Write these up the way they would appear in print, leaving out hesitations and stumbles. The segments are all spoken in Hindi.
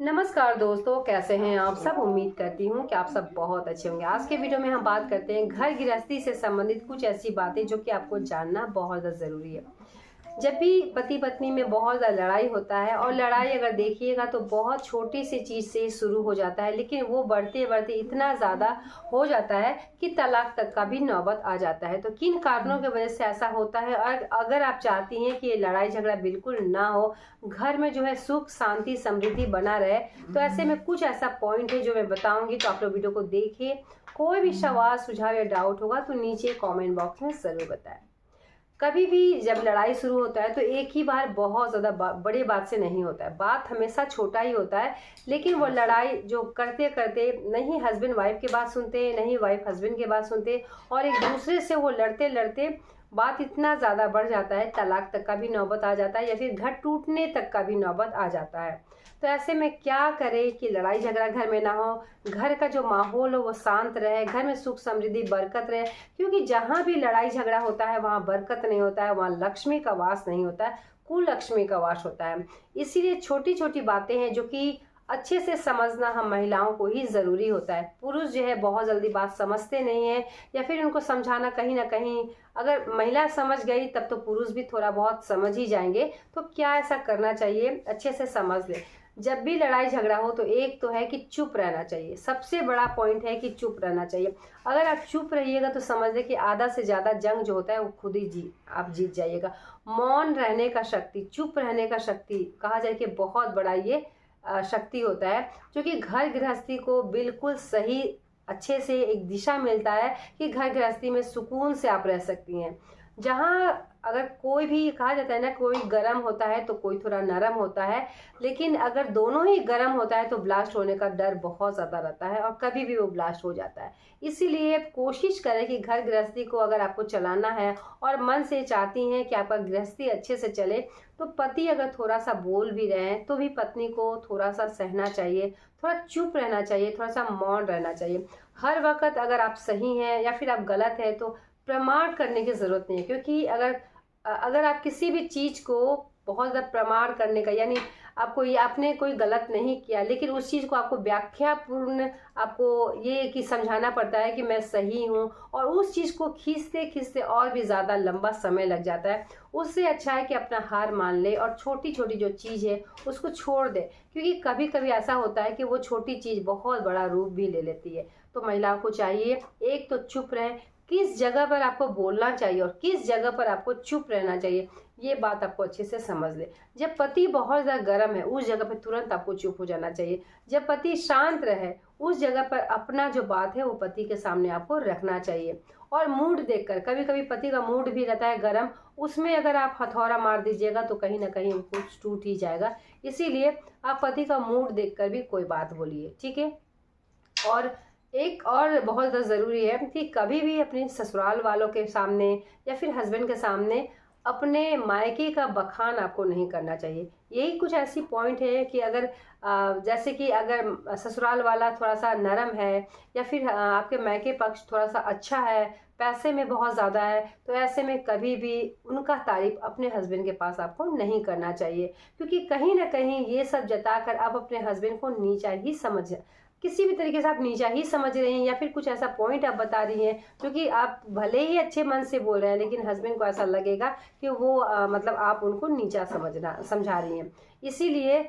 नमस्कार दोस्तों, कैसे हैं आप सब। उम्मीद करती हूँ कि आप सब बहुत अच्छे होंगे। आज के वीडियो में हम बात करते हैं घर गृहस्थी से संबंधित कुछ ऐसी बातें जो कि आपको जानना बहुत ज़्यादा ज़रूरी है। जब भी पति पत्नी में बहुत ज़्यादा लड़ाई होता है, और लड़ाई अगर देखिएगा तो बहुत छोटी सी चीज़ से शुरू हो जाता है, लेकिन वो बढ़ते बढ़ते इतना ज़्यादा हो जाता है कि तलाक तक का भी नौबत आ जाता है। तो किन कारणों की वजह से ऐसा होता है, और अगर आप चाहती हैं कि ये लड़ाई झगड़ा बिल्कुल ना हो, घर में जो है सुख शांति समृद्धि बना रहे, तो ऐसे में कुछ ऐसा पॉइंट है जो मैं बताऊंगी। तो आप लोग वीडियो को देखिए। कोई भी सवाल सुझाव या डाउट होगा तो नीचे कमेंट बॉक्स में ज़रूर बताएं। कभी भी जब लड़ाई शुरू होता है तो एक ही बार बहुत ज़्यादा बड़ी बात से नहीं होता है। बात हमेशा छोटा ही होता है, लेकिन वो लड़ाई जो करते करते नहीं हस्बैंड वाइफ की बात सुनते, नहीं वाइफ हस्बैंड की बात सुनते, और एक दूसरे से वो लड़ते लड़ते बात इतना ज़्यादा बढ़ जाता है, तलाक तक का भी नौबत आ जाता है, या फिर घर टूटने तक का भी नौबत आ जाता है। तो ऐसे में क्या करें कि लड़ाई झगड़ा घर में ना हो, घर का जो माहौल हो वो शांत रहे, घर में सुख समृद्धि बरकत रहे। क्योंकि जहाँ भी लड़ाई झगड़ा होता है वहाँ बरकत नहीं होता है, वहाँ लक्ष्मी का वास नहीं होता है, कुलक्ष्मी का वास होता है। इसीलिए छोटी छोटी बातें हैं जो कि अच्छे से समझना हम महिलाओं को ही ज़रूरी होता है। पुरुष जो है बहुत जल्दी बात समझते नहीं है, या फिर उनको समझाना कहीं ना कहीं, अगर महिला समझ गई तब तो पुरुष भी थोड़ा बहुत समझ ही जाएंगे। तो क्या ऐसा करना चाहिए, अच्छे से समझ ले। जब भी लड़ाई झगड़ा हो तो एक तो है कि चुप रहना चाहिए। सबसे बड़ा पॉइंट है कि चुप रहना चाहिए। अगर आप चुप रहिएगा तो समझ ले कि आधा से ज़्यादा जंग जो होता है वो खुद ही आप जीत जाइएगा। मौन रहने का शक्ति, चुप रहने का शक्ति कहा जाए कि बहुत बड़ा ये शक्ति होता है, जो कि घर गृहस्थी को बिल्कुल सही अच्छे से एक दिशा मिलता है कि घर गृहस्थी में सुकून से आप रह सकती हैं। जहाँ अगर कोई भी कहा जाता है ना, कोई गर्म होता है तो कोई थोड़ा नरम होता है, लेकिन अगर दोनों ही गर्म होता है तो ब्लास्ट होने का डर बहुत ज़्यादा रहता है, और कभी भी वो ब्लास्ट हो जाता है। इसीलिए कोशिश करें कि घर गृहस्थी को अगर आपको चलाना है और मन से चाहती हैं कि आपका गृहस्थी अच्छे से चले, तो पति अगर थोड़ा सा बोल भी रहे हैं तो भी पत्नी को थोड़ा सा सहना चाहिए, थोड़ा चुप रहना चाहिए, थोड़ा सा मौन रहना चाहिए। हर वक्त अगर आप सही हैं या फिर आप गलत हैं तो प्रमाण करने की ज़रूरत नहीं है। क्योंकि अगर आप किसी भी चीज़ को बहुत ज़्यादा प्रमाण करने का, यानी आपको ये आपने कोई गलत नहीं किया, लेकिन उस चीज़ को आपको व्याख्यापूर्ण आपको ये कि समझाना पड़ता है कि मैं सही हूँ, और उस चीज़ को खींचते खींचते और भी ज़्यादा लंबा समय लग जाता है। उससे अच्छा है कि अपना हार मान ले और छोटी छोटी जो चीज़ है उसको छोड़ दे। क्योंकि कभी कभी ऐसा होता है कि वो छोटी चीज़ बहुत बड़ा रूप भी ले लेती है। तो महिलाओं को चाहिए एक तो चुप रहे, किस जगह पर आपको बोलना चाहिए और किस जगह पर आपको चुप रहना चाहिए, ये बात आपको अच्छे से समझ ले। जब पति बहुत ज़्यादा गर्म है उस जगह पर तुरंत आपको चुप हो जाना चाहिए। जब पति शांत रहे उस जगह पर अपना जो बात है वो पति के सामने आपको रखना चाहिए। और मूड देखकर, कभी कभी पति का मूड भी रहता है गर्म, उसमें अगर आप हथौड़ा मार दीजिएगा तो कहीं ना कहीं कुछ टूट ही जाएगा। इसीलिए आप पति का मूड देखकर भी कोई बात बोलिए, ठीक है। और एक और बहुत ज़्यादा ज़रूरी है कि कभी भी अपने ससुराल वालों के सामने या फिर हस्बैंड के सामने अपने मायके का बखान आपको नहीं करना चाहिए। यही कुछ ऐसी पॉइंट है कि अगर जैसे कि अगर ससुराल वाला थोड़ा सा नरम है, या फिर आपके मायके पक्ष थोड़ा सा अच्छा है, पैसे में बहुत ज़्यादा है, तो ऐसे में कभी भी उनका तारीफ अपने हस्बैंड के पास आपको नहीं करना चाहिए। क्योंकि कहीं ना कहीं ये सब जताकर आप अपने हस्बैंड को नीचा ही समझ, किसी भी तरीके से आप नीचा ही समझ रहे हैं, या फिर कुछ ऐसा पॉइंट आप बता रही हैं जो कि आप भले ही अच्छे मन से बोल रहे हैं, लेकिन हस्बैंड को ऐसा लगेगा कि वो मतलब आप उनको नीचा समझा रही हैं। इसीलिए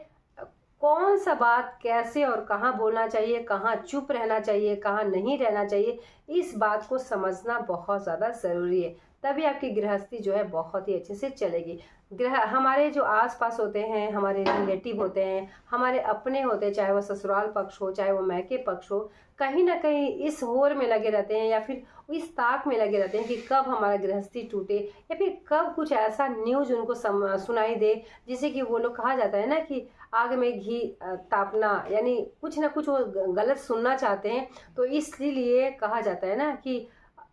कौन सा बात कैसे और कहाँ बोलना चाहिए, कहाँ चुप रहना चाहिए, कहाँ नहीं रहना चाहिए, इस बात को समझना बहुत ज़्यादा ज़रूरी है। तभी आपकी गृहस्थी जो है बहुत ही अच्छे से चलेगी। हमारे जो आसपास होते हैं, हमारे रिलेटिव होते हैं, हमारे अपने होते हैं, चाहे वो ससुराल पक्ष हो चाहे वो मायके पक्ष हो, कहीं ना कहीं इस होर में लगे रहते हैं, या फिर इस ताक में लगे रहते हैं कि कब हमारा गृहस्थी टूटे, या फिर कब कुछ ऐसा न्यूज उनको सुनाई दे, जिसे कि वो लोग, कहा जाता है ना कि आग में घी तापना, यानी कुछ ना कुछ वो गलत सुनना चाहते हैं। तो इसलिए कहा जाता है ना कि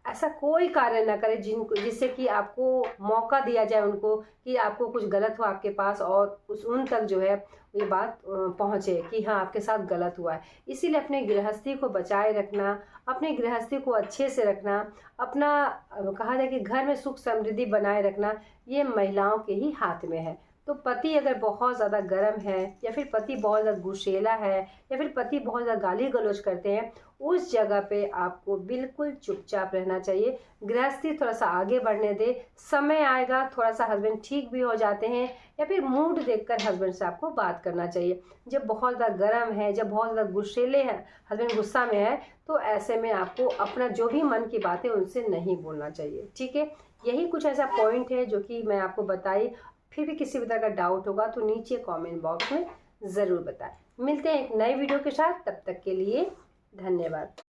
ऐसा कोई कार्य ना करे जिससे कि आपको मौका दिया जाए उनको कि आपको कुछ गलत हो आपके पास, और उन तक जो है ये बात पहुँचे कि हाँ आपके साथ गलत हुआ है। इसीलिए अपने गृहस्थी को बचाए रखना, अपनी गृहस्थी को अच्छे से रखना, अपना कहा जाए कि घर में सुख समृद्धि बनाए रखना, ये महिलाओं के ही हाथ में है। तो पति अगर बहुत ज़्यादा गर्म है या फिर पति बहुत ज़्यादा गुस्सैला है या फिर पति बहुत ज़्यादा गाली गलौज करते हैं, उस जगह पे आपको बिल्कुल चुपचाप रहना चाहिए। गृहस्थी थोड़ा सा आगे बढ़ने दे, समय आएगा, थोड़ा सा हस्बैंड ठीक भी हो जाते हैं या फिर मूड देखकर हस्बैंड से आपको बात करना चाहिए। जब बहुत ज़्यादा गर्म है, जब बहुत ज़्यादा गुस्सैले हैं, हस्बैंड गुस्सा में है, तो ऐसे में आपको अपना जो भी मन की बात है उनसे नहीं बोलना चाहिए। ठीक है, यही कुछ ऐसा पॉइंट है जो कि मैं आपको बताई। फिर भी किसी भी तरह का डाउट होगा तो नीचे कमेंट बॉक्स में ज़रूर बताएं। मिलते हैं एक नए वीडियो के साथ, तब तक के लिए धन्यवाद।